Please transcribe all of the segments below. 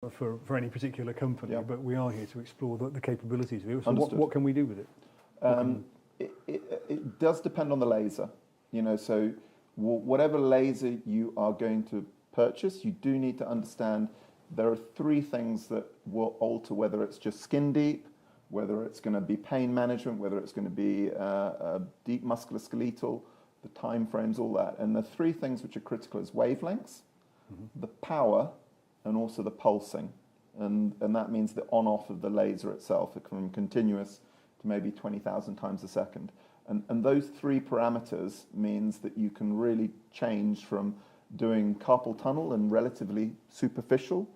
for any particular company, Yeah. but we are here to explore the capabilities of it. So Understood. what can we do with it? It does depend on the laser, so whatever laser you are going to purchase, you do need to understand there are three things that will alter whether it's just skin deep, whether it's going to be pain management, whether it's going to be deep musculoskeletal, the time frames, all that. And the three things which are critical is wavelengths, the power, and also the pulsing. And that means the on-off of the laser itself, from continuous to maybe 20,000 times a second. And those three parameters means that you can really change from doing carpal tunnel and relatively superficial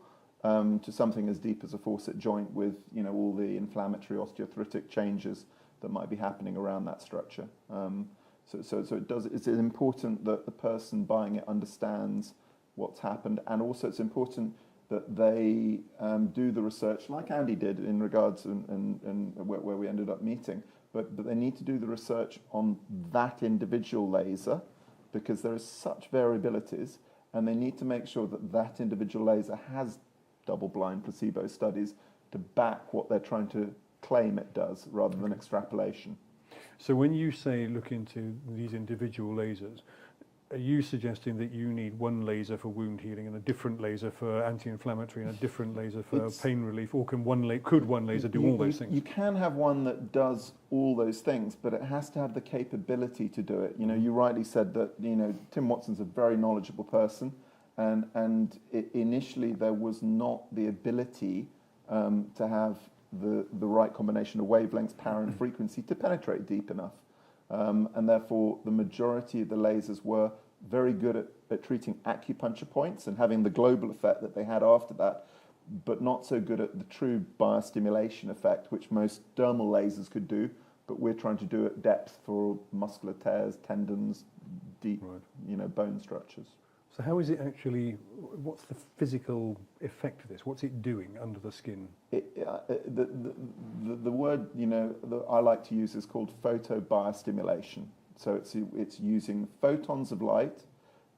to something as deep as a facet joint with all the inflammatory osteoarthritic changes that might be happening around that structure. So it's important that the person buying it understands what's happened, and also it's important that they do the research like Andy did in regards and where we ended up meeting, but they need to do the research on that individual laser because there is such variabilities, and they need to make sure that that individual laser has double-blind placebo studies to back what they're trying to claim it does rather than extrapolation. So when you say look into these individual lasers, are you suggesting that you need one laser for wound healing and a different laser for anti-inflammatory and a different laser for pain relief, or could one laser do all those things? You can have one that does all those things, but it has to have the capability to do it. You rightly said that Tim Watson's a very knowledgeable person, and initially there was not the ability to have the right combination of wavelengths, power, and frequency to penetrate deep enough. And therefore, the majority of the lasers were very good at treating acupuncture points and having the global effect that they had after that, but not so good at the true biostimulation effect, which most dermal lasers could do, but we're trying to do at depth for muscular tears, tendons, deep, bone structures. So how is it actually, what's the physical effect of this? What's it doing under the skin? The word that I like to use is called photobiostimulation. So it's using photons of light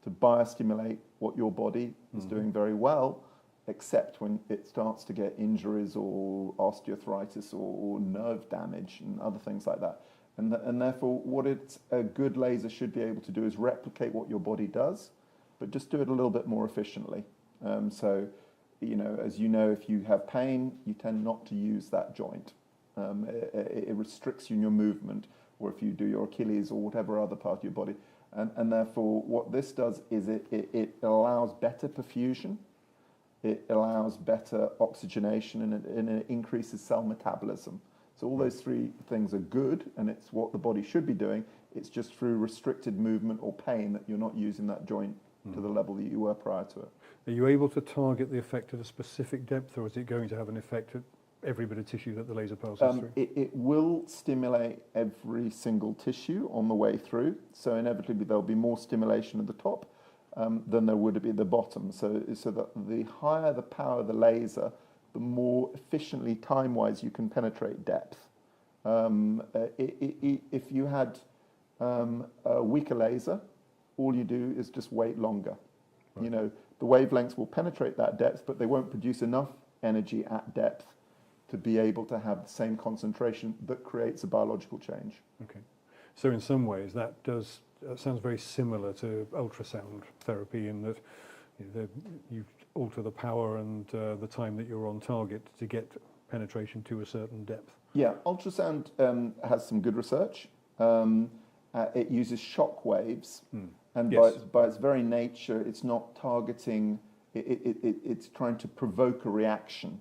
to biostimulate what your body is doing very well, except when it starts to get injuries or osteoarthritis or nerve damage and other things like that. And therefore, what a good laser should be able to do is replicate what your body does, but just do it a little bit more efficiently. So, as you know, if you have pain, you tend not to use that joint. It restricts you in your movement, or if you do your Achilles or whatever other part of your body. And therefore, what this does is it allows better perfusion, it allows better oxygenation, and it increases cell metabolism. So all those three things are good, and it's what the body should be doing. It's just through restricted movement or pain that you're not using that joint to the level that you were prior to it. Are you able to target the effect at a specific depth, or is it going to have an effect at every bit of tissue that the laser passes through? It will stimulate every single tissue on the way through, so inevitably there'll be more stimulation at the top than there would be at the bottom. So that the higher the power of the laser, the more efficiently, time-wise, you can penetrate depth. If you had a weaker laser, all you do is just wait longer. Right. The wavelengths will penetrate that depth, but they won't produce enough energy at depth to be able to have the same concentration that creates a biological change. Okay. So in some ways that sounds very similar to ultrasound therapy in that you alter the power and the time that you're on target to get penetration to a certain depth. Yeah, ultrasound has some good research. It uses shock waves, and yes. by its very nature, it's not targeting. It's trying to provoke a reaction.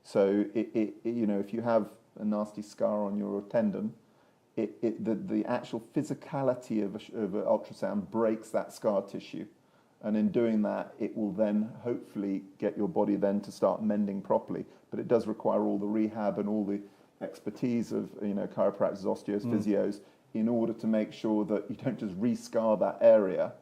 So if you have a nasty scar on your tendon, the actual physicality of an ultrasound breaks that scar tissue, and in doing that, it will then hopefully get your body then to start mending properly. But it does require all the rehab and all the expertise of chiropractors, osteos, physios, in order to make sure that you don't just re-scar that area.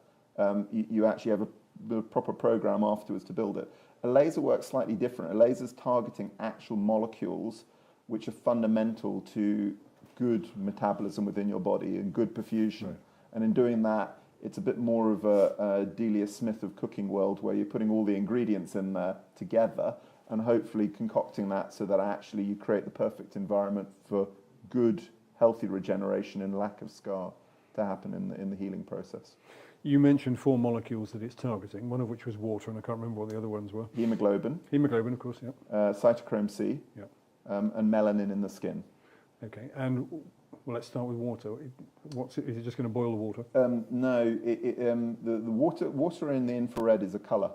You actually have a proper program afterwards to build it. A laser works slightly different. A laser is targeting actual molecules which are fundamental to good metabolism within your body and good perfusion. Right. And in doing that, it's a bit more of a Delia Smith of cooking world, where you're putting all the ingredients in there together, and hopefully concocting that so that actually you create the perfect environment for good, healthy regeneration and lack of scar to happen in the healing process. You mentioned 4 molecules that it's targeting, one of which was water, and I can't remember what the other ones were. Hemoglobin. Hemoglobin, of course, yeah. Cytochrome C. Yeah. And melanin in the skin. Okay, and well, let's start with water. Is it just going to boil the water? No, the water in the infrared is a colour,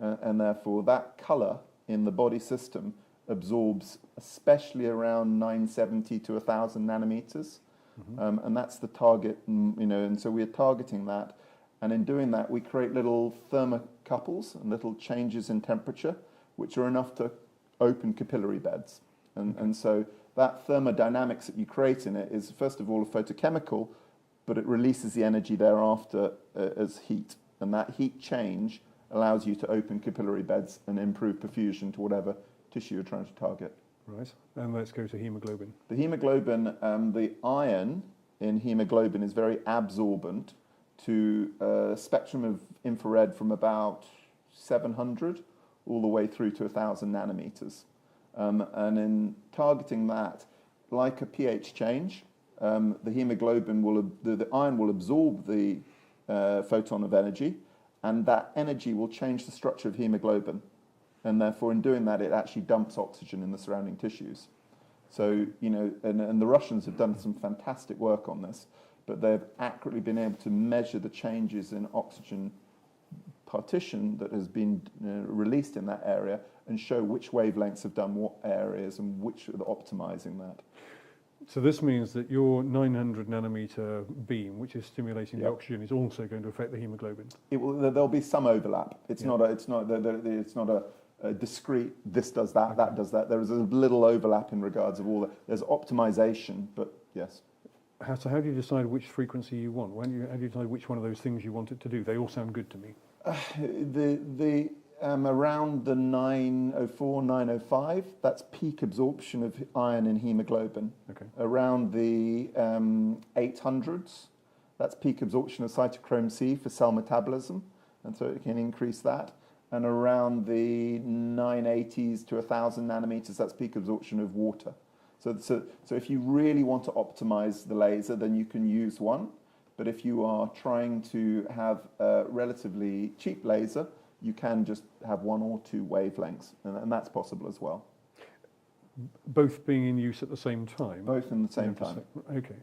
and therefore that colour in the body system absorbs especially around 970 to 1,000 nanometers, and that's the target. And so we're targeting that, and in doing that, we create little thermocouples and little changes in temperature, which are enough to open capillary beds, and so that thermodynamics that you create in it is, first of all, a photochemical, but it releases the energy thereafter as heat. And that heat change allows you to open capillary beds and improve perfusion to whatever tissue you're trying to target. Right, and let's go to hemoglobin. The hemoglobin, the iron in hemoglobin is very absorbent to a spectrum of infrared from about 700 all the way through to 1,000 nanometers. And in targeting that, like a pH change, the hemoglobin the iron will absorb the photon of energy, and that energy will change the structure of hemoglobin. And therefore, in doing that, it actually dumps oxygen in the surrounding tissues. So, and the Russians have done some fantastic work on this, but they've accurately been able to measure the changes in oxygen partition that has been released in that area and show which wavelengths have done what areas and which are optimizing that. So this means that your 900 nanometer beam, which is stimulating the oxygen, is also going to affect the hemoglobin. There'll be some overlap. It's not a discrete. This does that. Okay. That does that. There is a little overlap in regards of all that. There's optimization, but yes. So how do you decide which frequency you want? How do you decide which one of those things you want it to do? They all sound good to me. Around the 904, 905, that's peak absorption of iron in hemoglobin. Okay. Around the 800s, that's peak absorption of cytochrome C for cell metabolism, and so it can increase that. And around the 980s to 1,000 nanometers, that's peak absorption of water. So if you really want to optimize the laser, then you can use one. But if you are trying to have a relatively cheap laser, you can just have 1 or 2 wavelengths, and that's possible as well. Both being in use at the same time? Both in the same time. Okay.